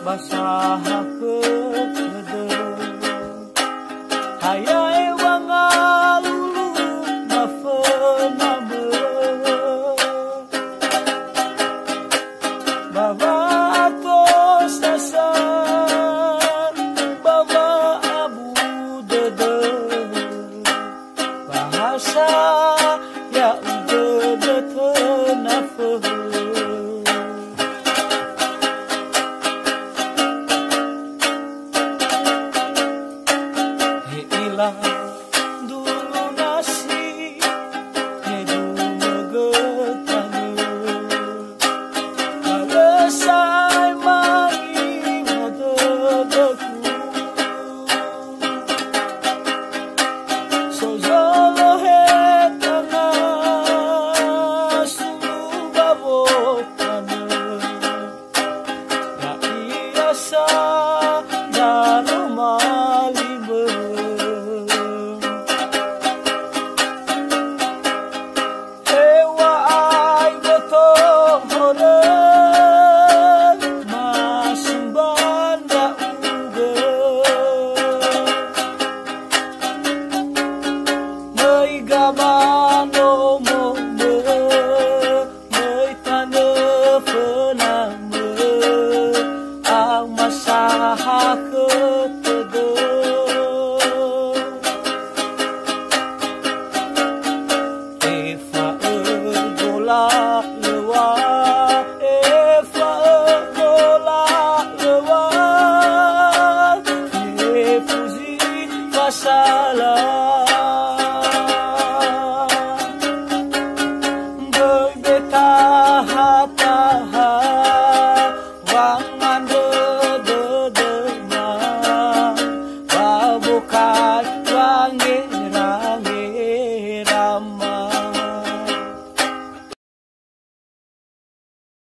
basah kekede hayai wangalulu mafename bawa atos dasar bawa abu dede bahasa ya udah tenafeh dulu nasi hedu megetane alesai mari modedeku sojolo hetana sulu babotane ya iasa darumali Gamano mome mai tane pename ang masaha ketede Eva ergola lewa Eva ergola lewa Efuzi fasalah